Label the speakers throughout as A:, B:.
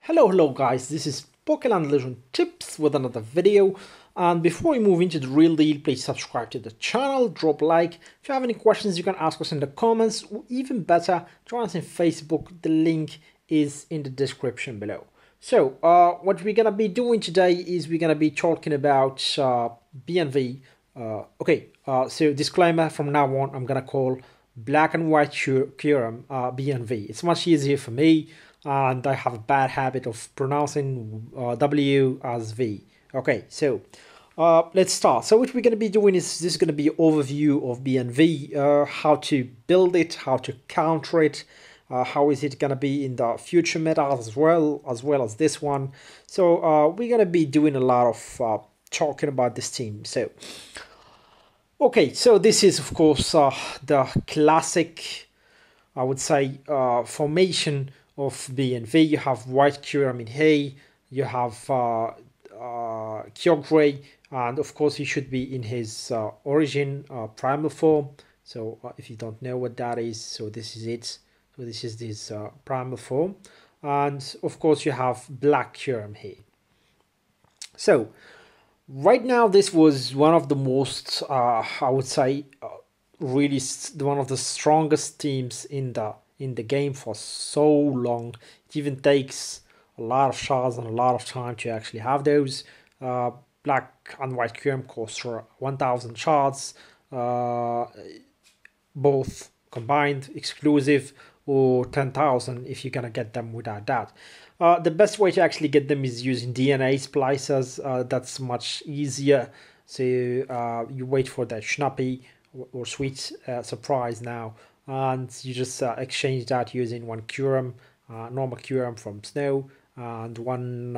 A: Hello guys, this is Pokéland Legend Tips with another video, and before we move into the real deal, please subscribe to the channel, drop a like. If you have any questions you can ask us in the comments, or even better, join us in Facebook. The link is in the description below. So what we're gonna be doing today is we're gonna be talking about BNV. So disclaimer, from now on I'm gonna call Black and White Kyurem BNV. It's much easier for me, and I have a bad habit of pronouncing W as V. Okay, so let's start. So what we're going to be doing is this is going to be an overview of BNV, how to build it, how to counter it, how is it going to be in the future meta as well as this one. So we're going to be doing a lot of talking about this team. So okay, so this is of course the classic, I would say, formation of BNV. You have White Kyurem in Hay, you have Kyogre, and of course he should be in his origin primal form. So if you don't know what that is, so this is it. So this is this primal form, and of course you have Black Kyurem here. So right now this was one of the most I would say really one of the strongest teams in the game for so long. It even takes a lot of shards and a lot of time to actually have those. Black and White Kyurem cost for 1000 shards, both combined, exclusive, or 10,000 if you're gonna get them without that. The best way to actually get them is using DNA splicers. That's much easier. So you wait for that Schnappy or Sweet Surprise now, and you just exchange that using one Kyurem, normal Kyurem from Snow, and one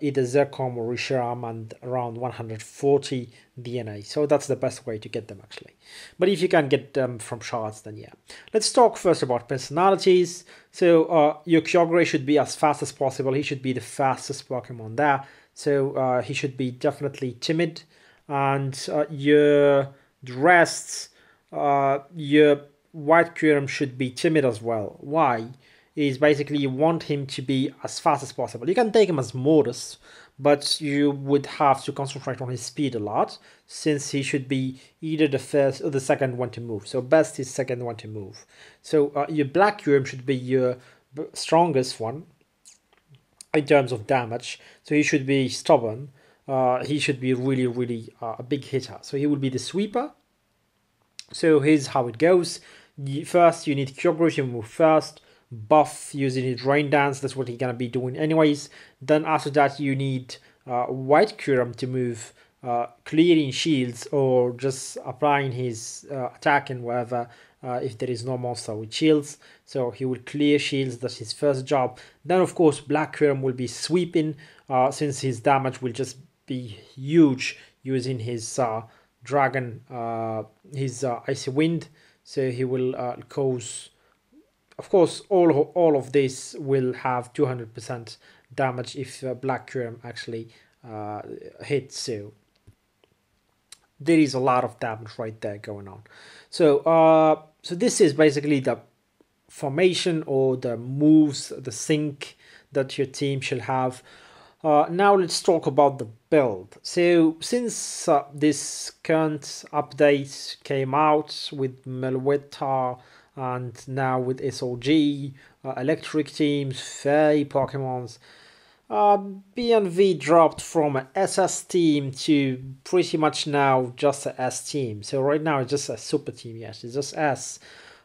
A: either Zercom or Reshiram, and around 140 DNA. So that's the best way to get them actually. But if you can get them from shards, then yeah. Let's talk first about personalities. So your Kyogre should be as fast as possible. He should be the fastest Pokemon there. So he should be definitely timid, and your rest, your White Kyurem should be timid as well. Why? Is basically you want him to be as fast as possible. You can take him as Modus, but you would have to concentrate on his speed a lot, since he should be either the first or the second one to move. So best is second one to move. So your Black Kyurem should be your strongest one in terms of damage. So he should be stubborn. He should be really a big hitter. So he will be the sweeper. So here's how it goes. First, you need Kyogre to move first. Buff using his Rain Dance, that's what he's gonna be doing anyways. Then after that you need White Kyurem to move, clearing shields or just applying his attack and wherever, if there is no monster with shields. So he will clear shields, that's his first job. Then of course Black Kyurem will be sweeping, since his damage will just be huge using his dragon, his Icy Wind. So he will cause, of course, all of this will have 200% damage if Black Kyurem actually hits. So there is a lot of damage right there going on. So so this is basically the formation or the moves, the sync that your team should have. Now let's talk about the build. So since this current update came out with Meloetta, and now with SOG, Electric teams, Fairy Pokemons, BNV dropped from an SS team to pretty much now just a S team. So right now it's just a super team, yes, it's just S.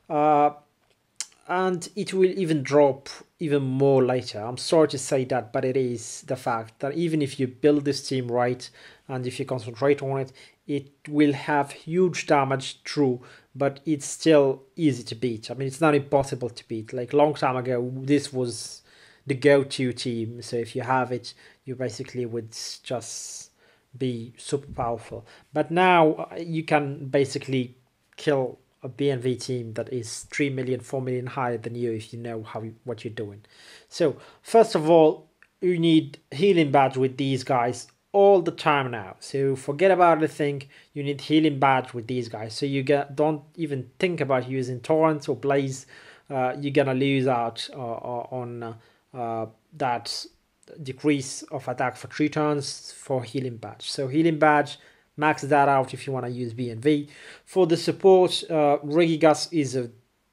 A: And it will even drop even more later. I'm sorry to say that, but it is the fact that even if you build this team right, and if you concentrate on it, it will have huge damage, true, but it's still easy to beat. I mean, it's not impossible to beat. Like long time ago, this was the go-to team. So if you have it, you basically would just be super powerful. But now you can basically kill a BNV team that is 3 million, 4 million higher than you if you know what you're doing. So first of all, you need healing badge with these guys all the time now. So forget about anything. You need healing badge with these guys. So you don't even think about using Torrent or Blaze. You're gonna lose out on that decrease of attack for 3 turns for healing badge. So healing badge, max that out if you want to use BNV. For the support, Regigas is a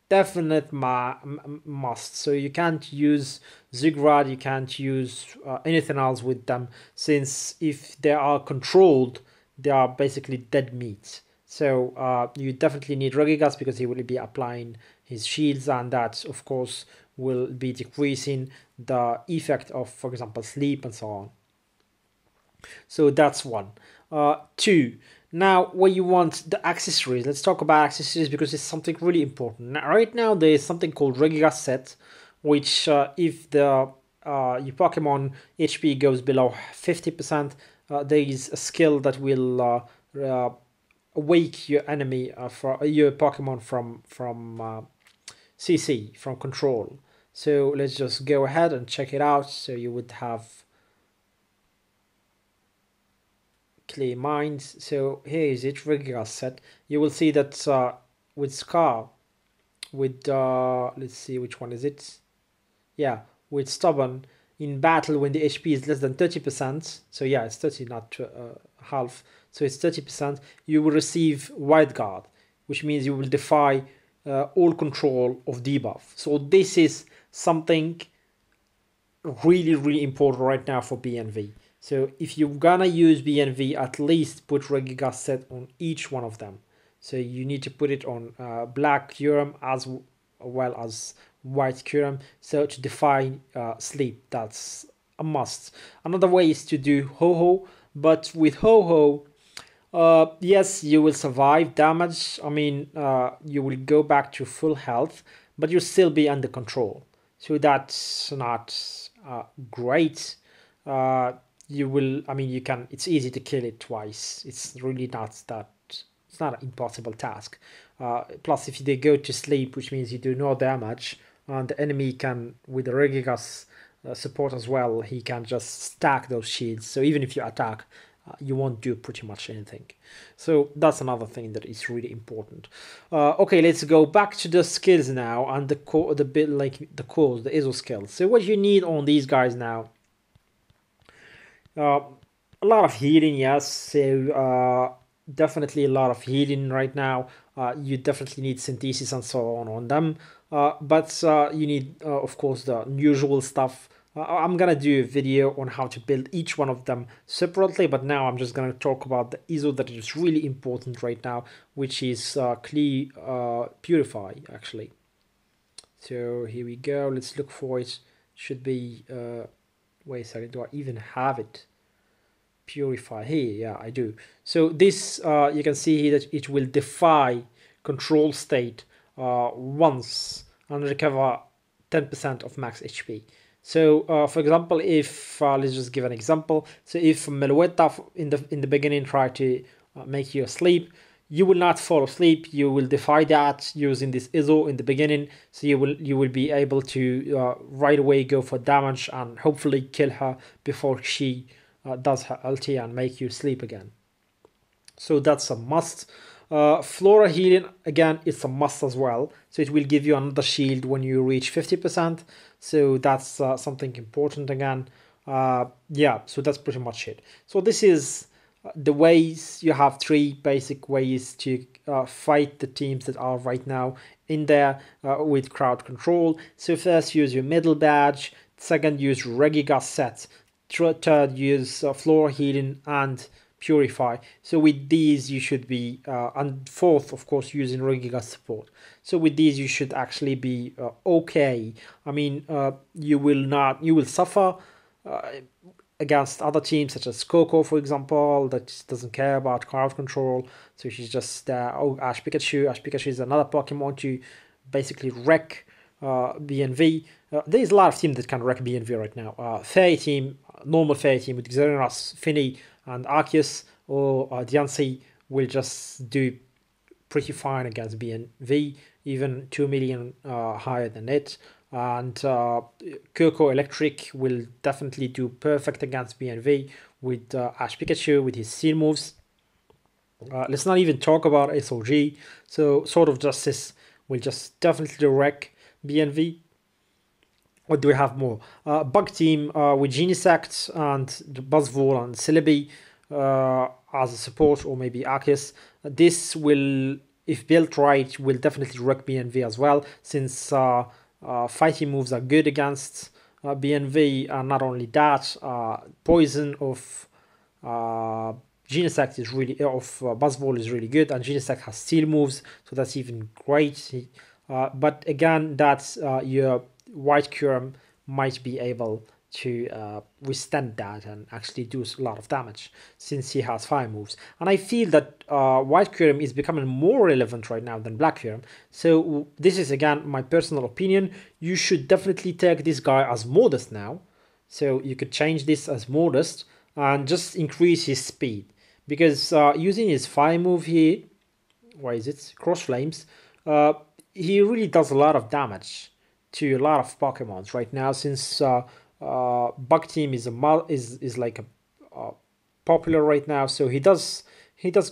A: definite must. So you can't use Ziggurat, you can't use anything else with them, since if they are controlled, they are basically dead meat. So you definitely need Regigas because he will be applying his shields, and that of course will be decreasing the effect of, for example, sleep and so on. So that's one. Two, now when you want the accessories, let's talk about accessories because it's something really important. Now, right now there is something called Regigas set, which if the your Pokemon HP goes below 50%, there is a skill that will awake your enemy for your Pokemon from CC, from control. So let's just go ahead and check it out. So you would have Clear Minds. So here is it, Regigas set. You will see that with Scar, with let's see which one is it. Yeah, with Stubborn, in battle when the HP is less than 30%. So yeah, it's 30, not half. So it's 30%. You will receive Wild Guard, which means you will defy all control of debuff. So this is something really important right now for BNV. So if you're gonna use BNV, at least put Regigas set on each one of them. So you need to put it on black Kyurem as well as white Kyurem, so to define sleep. That's a must. Another way is to do Ho-Oh, but with Ho-Oh, yes, you will survive damage. I mean, you will go back to full health, but you'll still be under control. So that's not great. You will, I mean, you can, it's easy to kill it twice. It's really not that, it's not an impossible task. Plus, if they go to sleep, which means you do no damage, and the enemy can, with the Regigas support as well, he can just stack those shields. So even if you attack, you won't do pretty much anything. So that's another thing that is really important. Okay, let's go back to the skills now and the core, the bit like the cores, the ISO skills. So what you need on these guys now, a lot of healing, yes. So definitely a lot of healing right now. You definitely need synthesis and so on them. But you need, of course, the usual stuff. I'm gonna do a video on how to build each one of them separately, but now I'm just gonna talk about the ISO that is really important right now, which is Purify, actually. So here we go. Let's look for it. Should be wait a second, do I even have it? Purify here, yeah, I do. So this you can see here that it will defy control state once and recover 10% of max HP. So for example, if let's just give an example. So if Meloetta in the beginning try to make you asleep, you will not fall asleep. You will defy that using this ISO in the beginning. So you will be able to right away go for damage and hopefully kill her before she does her ulti and make you sleep again. So that's a must. Flora healing, again, it's a must as well. So it will give you another shield when you reach 50%. So that's something important again. Yeah, so that's pretty much it. So this is the ways. You have 3 basic ways to fight the teams that are right now in there with crowd control. So first, use your middle badge. Second, use Regigas set. Third, use Flora healing and Purify. So with these you should be and fourth, of course, using Regigas support. So with these you should actually be okay. I mean, you will suffer against other teams such as Coco, for example, that doesn't care about crowd control. So she's just oh, Ash Pikachu. Ash Pikachu is another Pokemon to basically wreck BNV. There's a lot of teams that can wreck BNV right now. Fairy team, normal Fairy team with Xeranos, Finny, and Arceus or Diancie will just do pretty fine against BNV, even 2 million higher than it. And Kirko Electric will definitely do perfect against BNV with Ash Pikachu with his Seal moves. Let's not even talk about SOG. So Sword of Justice will just definitely wreck BNV. What do we have more? Bug Team with Genesect and Buzzwole and Celebi as a support, or maybe Arceus. This will, if built right, will definitely wreck BNV as well, since fighting moves are good against BNV. And not only that, Poison of Genesect is really, Buzzwole is really good, and Genesect has Steel moves, so that's even great. But again, that's your White Kyurem might be able to withstand that and actually do a lot of damage, since he has fire moves. And I feel that White Kyurem is becoming more relevant right now than Black Kyurem. So this is again my personal opinion. You should definitely take this guy as Modest now. So you could change this as Modest and just increase his speed, because using his fire move here, why is it Cross Flames, he really does a lot of damage to a lot of Pokemons right now, since Bug Team is like a popular right now, so he does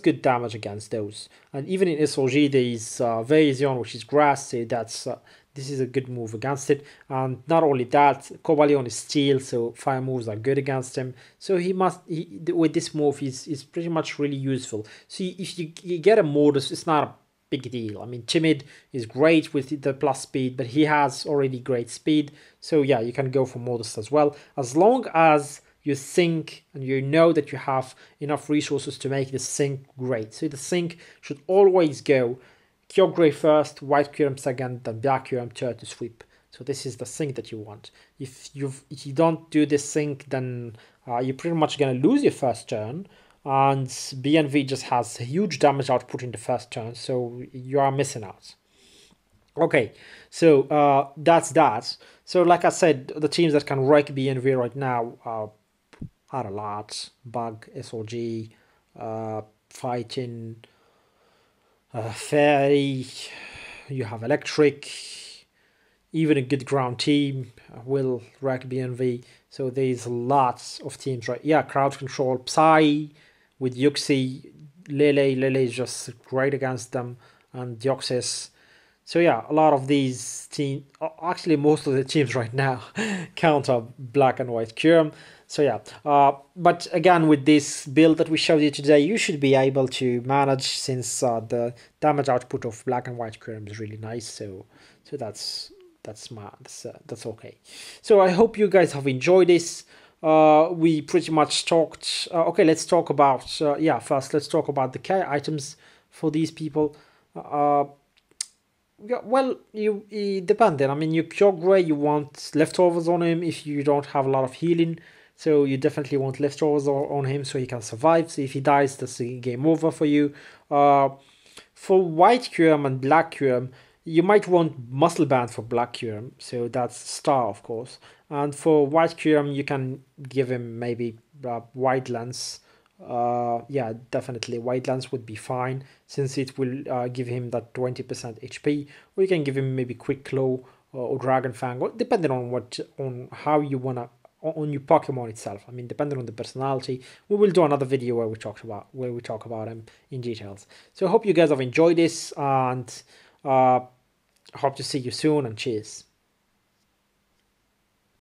A: good damage against those. And even in SOG there is Virizion, which is grass, so that's this is a good move against it. And not only that, Cobalion is steel, so fire moves are good against him. So with this move he's pretty much really useful. So if you get a Modus, it's not a big deal. I mean, Timid is great with the plus speed, but he has already great speed. So yeah, you can go for Modest as well, as long as you think and you know that you have enough resources to make the sync great. So the sync should always go Kyogre first, White Kyurem second, then Black Kyurem third to sweep. So this is the sync that you want. If you don't do this sync, then you're pretty much gonna lose your first turn, and BNV just has huge damage output in the first turn, so you are missing out. Okay, so that's that. So like I said, the teams that can wreck BNV right now are a lot. Bug, SOG, Fighting, Fairy, you have Electric, even a good ground team will wreck BNV. So there's lots of teams, right? Yeah, crowd control, Psy with Yuxi, Lele is just great against them, and Deoxys. So yeah, a lot of these teams, actually most of the teams right now counter Black and White Kyurem. So yeah, but again, with this build that we showed you today, you should be able to manage, since the damage output of Black and White Kyurem is really nice. So that's okay. So I hope you guys have enjoyed this. We pretty much talked. Okay, let's talk about first let's talk about the K items for these people. Yeah, well, depending. I mean, your Kyogre, you want leftovers on him if you don't have a lot of healing. So you definitely want leftovers on him so he can survive. So if he dies, that's the game over for you. For White Kyurem and Black Kyurem, you might want Muscle Band for Black Kyurem. So that's Star, of course. And for White Kyurem, you can give him maybe White Lens. Yeah, definitely White Lens would be fine, since it will give him that 20% HP. Or you can give him maybe Quick Claw or Dragon Fang, depending on how you wanna, on your Pokemon itself. I mean, depending on the personality. We will do another video where we talk about him in details. So I hope you guys have enjoyed this, and hope to see you soon, and cheers.